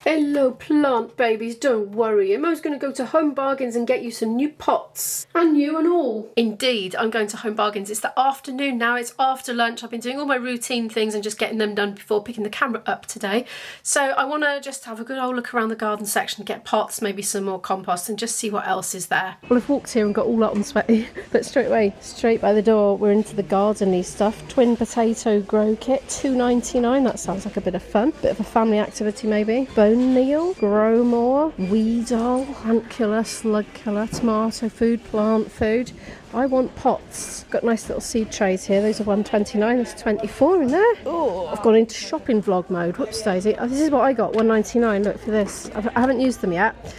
Hello plant babies, don't worry. Emo's going to go to Home Bargains and get you some new pots. And you and all. Indeed, I'm going to Home Bargains. It's the afternoon now, it's after lunch. I've been doing all my routine things and just getting them done before picking the camera up today. So I want to just have a good old look around the garden section, get pots, maybe some more compost and just see what else is there. Well, I've walked here and got all up and sweaty, but straight away, straight by the door, we're into the garden-y stuff. Twin potato grow kit, $2.99. That sounds like a bit of fun. Bit of a family activity maybe. Bone meal, grow more, weedle, ant killer, slug killer, tomato food, plant food. I want pots. Got nice little seed trays here. Those are $1.29. There's 24 in there. Oh, I've gone into shopping vlog mode. Whoops daisy. Oh, this is what I got, $1.99. Look for this. I haven't used them yet.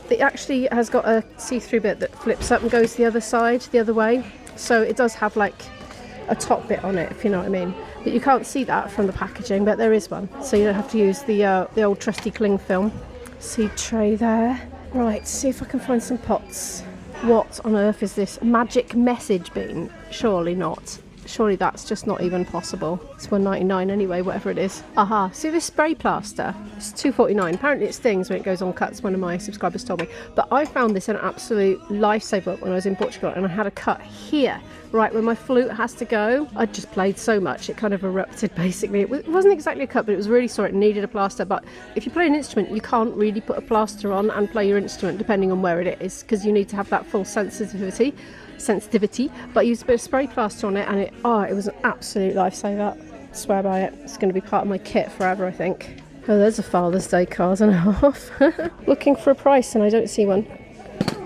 It actually has got a see-through bit that flips up and goes the other side, the other way. So it does have like a top bit on it, if you know what I mean. But you can't see that from the packaging, but there is one. So you don't have to use the old trusty cling film. Seed tray there. Right, see if I can find some pots. What on earth is this? Magic message bean? Surely not. Surely that's just not even possible. It's $1.99 anyway, whatever it is. Aha, see this spray plaster? It's $2.49. Apparently it stings when it goes on cuts, one of my subscribers told me. But I found this an absolute lifesaver when I was in Portugal and I had a cut here, right where my flute has to go. I just played so much, it kind of erupted basically. It wasn't exactly a cut, but it was really sore, it needed a plaster. But if you play an instrument, you can't really put a plaster on and play your instrument depending on where it is, because you need to have that full sensitivity, but I used a bit of spray plaster on it and it was an absolute lifesaver. I swear by it. It's going to be part of my kit forever, I think. Oh, there's a Father's Day card and a half. Looking for a price and I don't see one.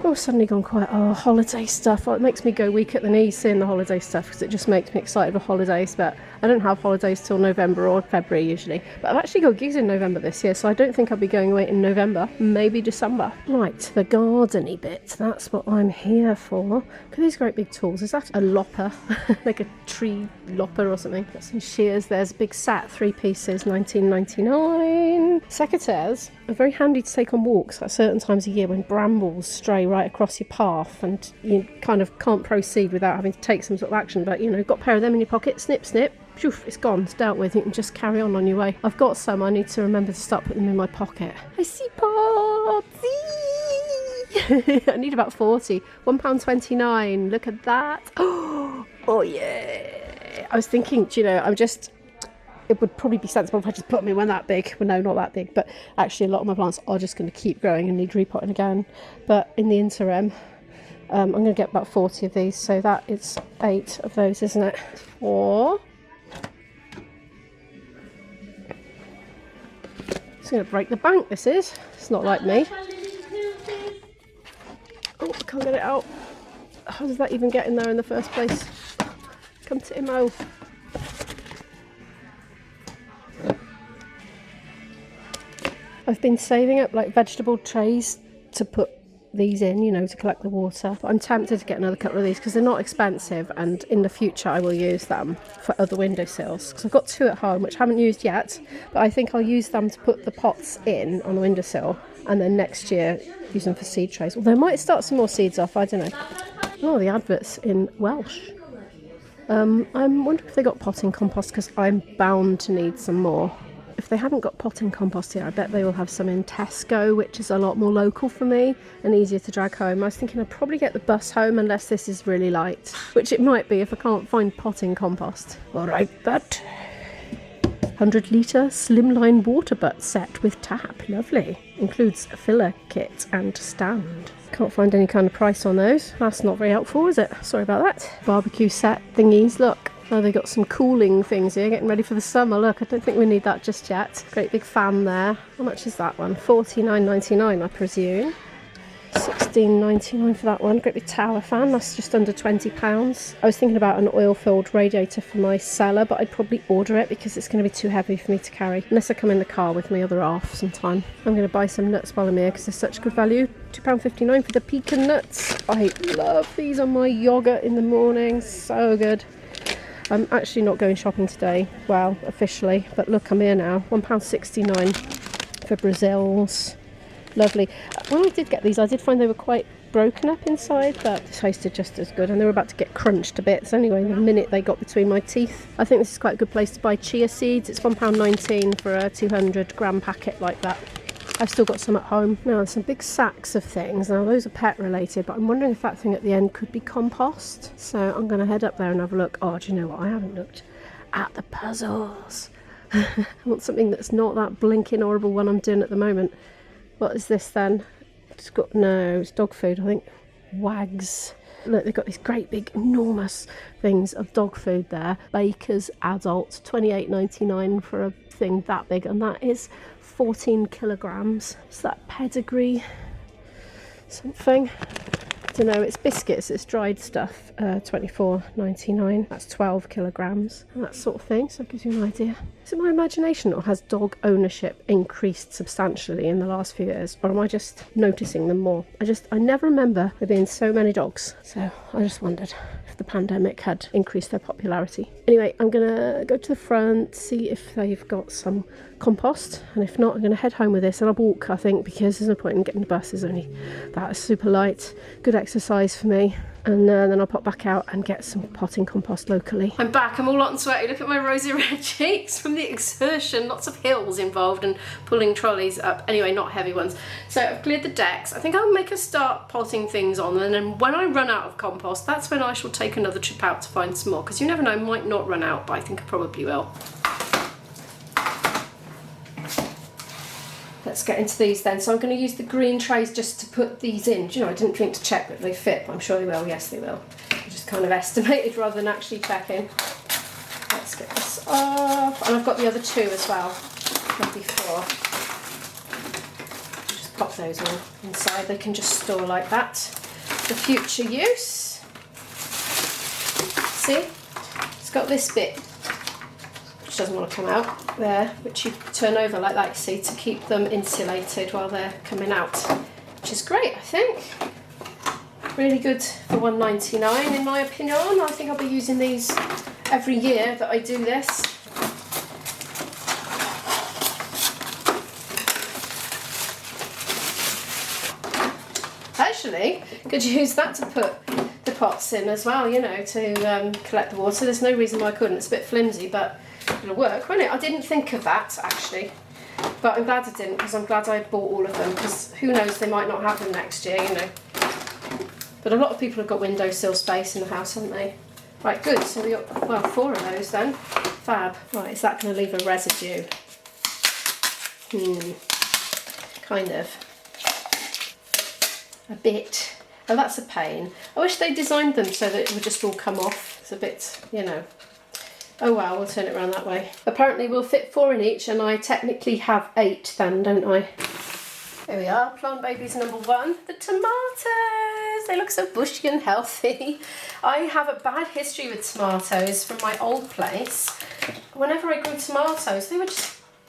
Oh, suddenly gone quiet. Oh, holiday stuff. Oh, it makes me go weak at the knees seeing the holiday stuff because it just makes me excited for holidays. But I don't have holidays till November or February usually. But I've actually got gigs in November this year, so I don't think I'll be going away in November. Maybe December. Right, the garden-y bit. That's what I'm here for. Look at these great big tools. Is that a lopper? Like a tree lopper or something? Got some shears. There's a big set, 3 pieces, $19.99. Secateurs are very handy to take on walks at certain times of year when brambles stray right across your path and you kind of can't proceed without having to take some sort of action. But you know, got a pair of them in your pocket, snip snip, poof, it's gone, it's dealt with. You can just carry on your way. I've got some, I need to remember to start putting them in my pocket. I see pots. I need about 40. £1.29. Look at that. Oh yeah. I was thinking, you know, it would probably be sensible if I just put them in one that big. Well, no, not that big, but actually a lot of my plants are just going to keep growing and need repotting again. But in the interim, I'm going to get about 40 of these, so that is 8 of those, isn't it? Or it's going to break the bank, this is. It's not like me. Oh, I can't get it out. How does that even get in there in the first place? Come to Imo. I've been saving up like vegetable trays to put these in, you know, to collect the water. But I'm tempted to get another couple of these because they're not expensive, and in the future I will use them for other windowsills because I've got 2 at home which I haven't used yet, but I think I'll use them to put the pots in on the windowsill and then next year use them for seed trays. Although I might start some more seeds off, I don't know. Oh, the advert's in Welsh. I'm wondering if they got potting compost because I'm bound to need some more. If they haven't got potting compost here, I bet they will have some in Tesco, which is a lot more local for me and easier to drag home. I was thinking I'd probably get the bus home unless this is really light, which it might be if I can't find potting compost. All right, but 100-litre slimline water butt set with tap. Lovely. Includes a filler kit and stand. Can't find any kind of price on those. That's not very helpful, is it? Sorry about that. Barbecue set thingies, look. Oh, they got some cooling things here, getting ready for the summer. Look, I don't think we need that just yet. Great big fan there. How much is that one? $49.99, I presume. $16.99 for that one. Great big tower fan, that's just under £20. I was thinking about an oil-filled radiator for my cellar, but I'd probably order it because it's going to be too heavy for me to carry, unless I come in the car with my other half sometime. I'm going to buy some nuts while I'm here because they're such good value. £2.59 for the pecan nuts. I love these on my yogurt in the morning, so good. I'm actually not going shopping today, well, officially, but look, I'm here now. £1.69 for Brazils. Lovely. When I did get these, I did find they were quite broken up inside, but they tasted just as good, and they were about to get crunched to bits anyway the minute they got between my teeth. I think this is quite a good place to buy chia seeds. It's £1.19 for a 200 gram packet like that. I've still got some at home. Now there's some big sacks of things. Now those are pet related, but I'm wondering if that thing at the end could be compost. So I'm going to head up there and have a look. Oh, do you know what? I haven't looked at the puzzles. I want something that's not that blinking horrible one I'm doing at the moment. What is this then? It's got, no, it's dog food, I think. Wags. Look, they've got these great big enormous things of dog food there. Baker's Adult, $28.99 for a thing that big, and that is 14 kilograms. Is that pedigree something? I don't know, it's biscuits, it's dried stuff, $24.99. That's 12 kilograms, and that sort of thing, so it gives you an idea. Is it my imagination, or has dog ownership increased substantially in the last few years, or am I just noticing them more? I never remember there being so many dogs, so I just wondered if the pandemic had increased their popularity. Anyway, I'm gonna go to the front, see if they've got some compost, and if not, I'm gonna head home with this, and I'll walk, I think, because there's no point in getting the bus. It's only that, super light, good exercise for me. And then I'll pop back out and get some potting compost locally. I'm back, I'm all hot and sweaty. Look at my rosy red cheeks from the exertion. Lots of hills involved and pulling trolleys up. Anyway, not heavy ones. So I've cleared the decks. I think I'll make a start potting things on, and then when I run out of compost, that's when I shall take another trip out to find some more, because you never know, I might not run out, but I think I probably will. Let's get into these then. So I'm going to use the green trays just to put these in. Do you know, I didn't think to check that they fit, but I'm sure they will. Yes, they will. I just kind of estimated rather than actually checking. Let's get this off. And I've got the other two as well from before. Just pop those all inside. They can just store like that for future use. See? It's got this bit which doesn't want to come out there, which you turn over like that, you see, to keep them insulated while they're coming out, which is great, I think. Really good for $1.99 in my opinion. I think I'll be using these every year that I do this. Actually, could use that to put the pots in as well, you know, to collect the water. There's no reason why I couldn't. It's a bit flimsy, but it'll work, won't it? I didn't think of that, actually. But I'm glad I didn't, because I'm glad I bought all of them, because who knows, they might not have them next year, you know. But a lot of people have got windowsill space in the house, haven't they? Right, good. So we got, well, 4 of those then. Fab. Right, is that going to leave a residue? Kind of. A bit. Oh, that's a pain. I wish they designed them so that it would just all come off. It's a bit, you know. Oh well, we'll turn it around that way. Apparently we'll fit 4 in each, and I technically have 8 then, don't I? Here we are, plant babies number 1. The tomatoes! They look so bushy and healthy. I have a bad history with tomatoes from my old place. Whenever I grew tomatoes,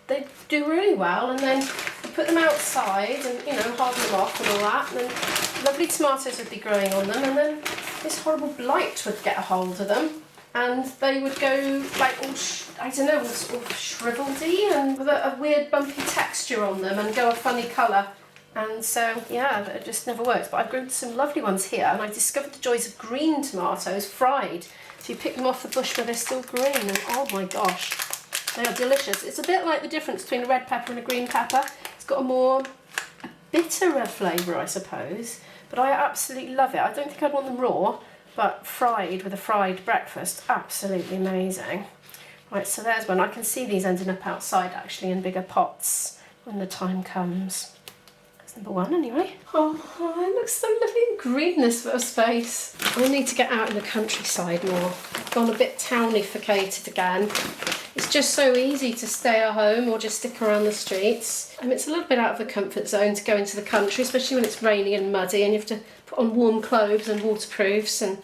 they do really well, and then you put them outside and, you know, harden them off and all that, and then lovely tomatoes would be growing on them, and then this horrible blight would get a hold of them. And they would go like all, I don't know, all shriveledy and with a weird bumpy texture on them and go a funny colour. And so, yeah, it just never worked. But I've grown some lovely ones here, and I discovered the joys of green tomatoes fried. So you pick them off the bush where they're still green, and oh my gosh, they are delicious. It's a bit like the difference between a red pepper and a green pepper. It's got a bitterer flavour, I suppose. But I absolutely love it. I don't think I'd want them raw, but fried with a fried breakfast, absolutely amazing. Right, so there's one. I can see these ending up outside actually in bigger pots when the time comes. That's number 1 anyway. Oh, it looks so lovely and green, this bit of space. I need to get out in the countryside more. I've gone a bit townificated again. It's just so easy to stay at home or just stick around the streets. It's a little bit out of the comfort zone to go into the country, especially when it's rainy and muddy and you have to put on warm clothes and waterproofs, and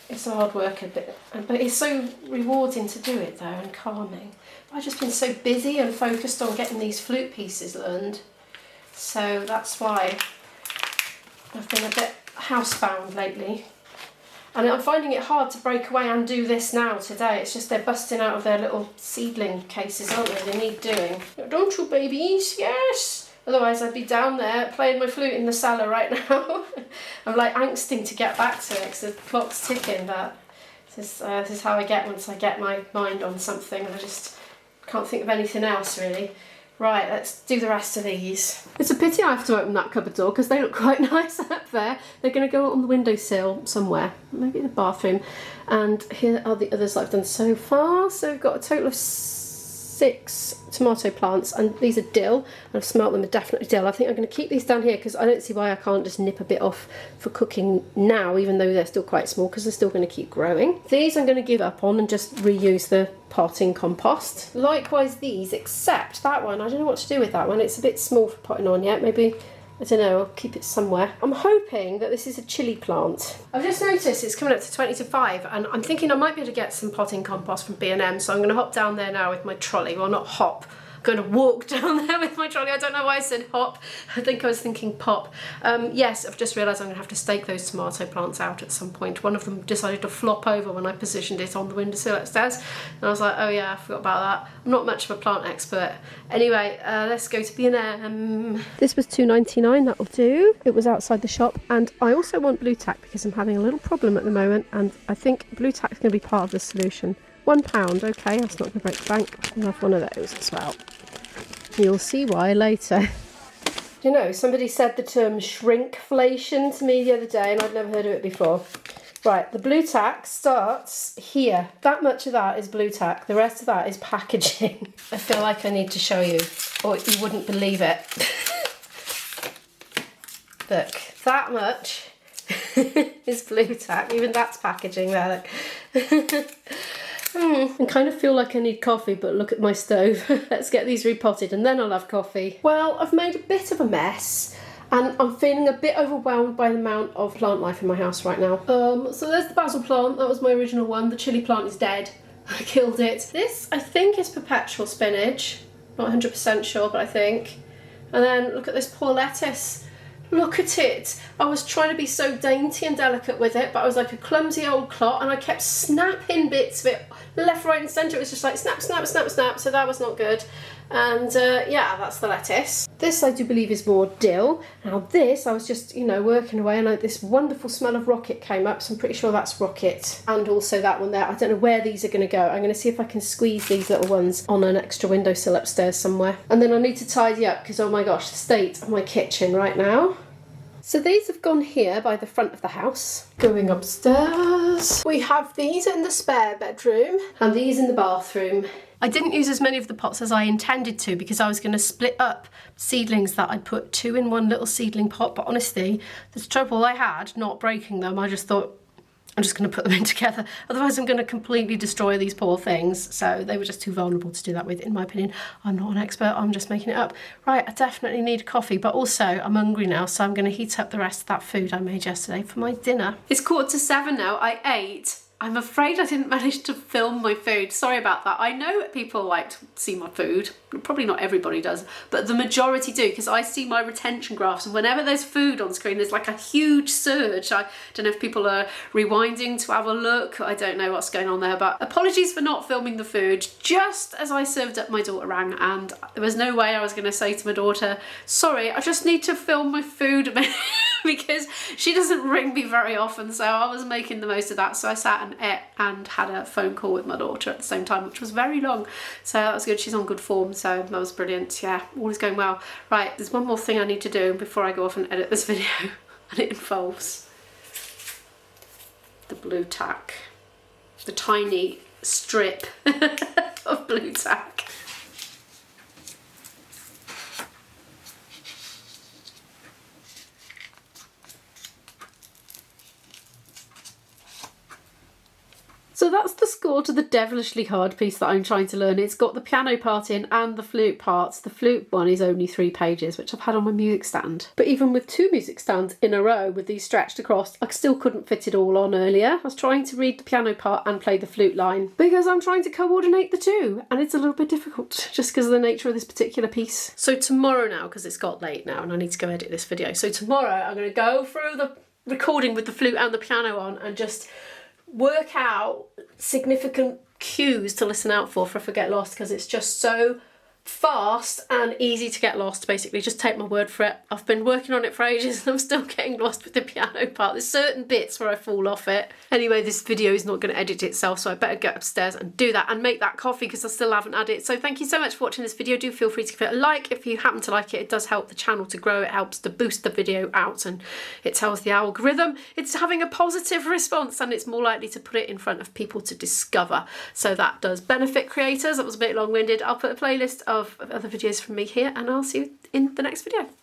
it's hard work a bit. But it's so rewarding to do it though, and calming. I've just been so busy and focused on getting these flute pieces learned. So that's why I've been a bit housebound lately. And I'm finding it hard to break away and do this now today. It's just they're busting out of their little seedling cases, aren't they? They need doing. Don't you, babies? Yes! Otherwise I'd be down there playing my flute in the cellar right now. I'm like angsting to get back to it because the clock's ticking, but this is how I get once I get my mind on something, and I just can't think of anything else really. Right, let's do the rest of these. It's a pity I have to open that cupboard door because they look quite nice up there. They're going to go on the windowsill somewhere, maybe the bathroom. And here are the others that I've done so far. So we've got a total of 6 tomato plants, and these are dill. I've smelt them, are definitely dill. I think I'm going to keep these down here because I don't see why I can't just nip a bit off for cooking now, even though they're still quite small, because they're still going to keep growing. These I'm going to give up on and just reuse the potting compost. Likewise these, except that one, I don't know what to do with that one. It's a bit small for potting on yet. Maybe, I don't know, I'll keep it somewhere. I'm hoping that this is a chilli plant. I've just noticed it's coming up to 20 to 5 and I'm thinking I might be able to get some potting compost from B&M, so I'm going to hop down there now with my trolley. Well, not hop. I'm going to walk down there with my trolley. I don't know why I said hop. I think I was thinking pop. Yes, I've just realised I'm going to have to stake those tomato plants out at some point. One of them decided to flop over when I positioned it on the windowsill upstairs. And I was like, oh yeah, I forgot about that. I'm not much of a plant expert. Anyway, let's go to B&M. This was £2.99, that'll do. It was outside the shop. And I also want blue tack because I'm having a little problem at the moment. And I think blue tack is going to be part of the solution. £1, okay, that's not going to break the bank. I'll have one of those as well. You'll see why later. You know, somebody said the term shrinkflation to me the other day and I'd never heard of it before. Right, the blue tack starts here. That much of that is blue tack. The rest of that is packaging. I feel like I need to show you, or you wouldn't believe it. Look, that much is blue tack. Even that's packaging there, look. I kind of feel like I need coffee, but look at my stove. Let's get these repotted and then I'll have coffee. Well, I've made a bit of a mess and I'm feeling a bit overwhelmed by the amount of plant life in my house right now. So there's the basil plant, that was my original one. The chilli plant is dead. I killed it. This, I think, is perpetual spinach. Not 100% sure, but I think. And then look at this poor lettuce. Look at it. I was trying to be so dainty and delicate with it, but I was like a clumsy old clot and I kept snapping bits of it left, right and centre. It was just like snap, snap, snap, snap, so that was not good. And yeah, that's the lettuce. This I do believe is more dill. Now this, I was just, you know, working away and this wonderful smell of rocket came up, so I'm pretty sure that's rocket. And also that one there. I don't know where these are going to go. I'm going to see if I can squeeze these little ones on an extra windowsill upstairs somewhere. And then I need to tidy up because, oh my gosh, the state of my kitchen right now. So these have gone here by the front of the house. Going upstairs, we have these in the spare bedroom and these in the bathroom. I didn't use as many of the pots as I intended to because I was going to split up seedlings that I put 2 in one little seedling pot, but honestly, the trouble I had not breaking them, I just thought, I'm just going to put them in together. Otherwise I'm going to completely destroy these poor things. So they were just too vulnerable to do that with, in my opinion. I'm not an expert, I'm just making it up. Right, I definitely need coffee, but also I'm hungry now, so I'm going to heat up the rest of that food I made yesterday for my dinner. It's 7:15 now, I ate. I'm afraid I didn't manage to film my food. Sorry about that. I know people like to see my food. Probably not everybody does, but the majority do because I see my retention graphs and whenever there's food on screen, there's like a huge surge. I don't know if people are rewinding to have a look. I don't know what's going on there, but apologies for not filming the food. Just as I served up, my daughter rang and there was no way I was going to say to my daughter, sorry, I just need to film my food a minute because she doesn't ring me very often, so I was making the most of that. So I sat and ate and had a phone call with my daughter at the same time, which was very long. So that was good. She's on good form, so that was brilliant. Yeah, all is going well. Right, there's one more thing I need to do before I go off and edit this video, and it involves the blue tack, the tiny strip of blue tack. So that's the score to the devilishly hard piece that I'm trying to learn. It's got the piano part in and the flute parts. The flute one is only 3 pages, which I've had on my music stand. But even with 2 music stands in a row with these stretched across, I still couldn't fit it all on earlier. I was trying to read the piano part and play the flute line because I'm trying to coordinate the two, and it's a little bit difficult just because of the nature of this particular piece. So tomorrow now, because it's got late now and I need to go edit this video, so tomorrow I'm going to go through the recording with the flute and the piano on and just work out significant cues to listen out for I forget lost, because it's just so fast and easy to get lost, basically. Just take my word for it. I've been working on it for ages and I'm still getting lost with the piano part. There's certain bits where I fall off it. Anyway, this video is not going to edit itself, so I better get upstairs and do that and make that coffee because I still haven't had it. So thank you so much for watching this video. Do feel free to give it a like if you happen to like it. It does help the channel to grow. It helps to boost the video out and it tells the algorithm it's having a positive response and it's more likely to put it in front of people to discover. So that does benefit creators. That was a bit long-winded. I'll put a playlist of other videos from me here and I'll see you in the next video.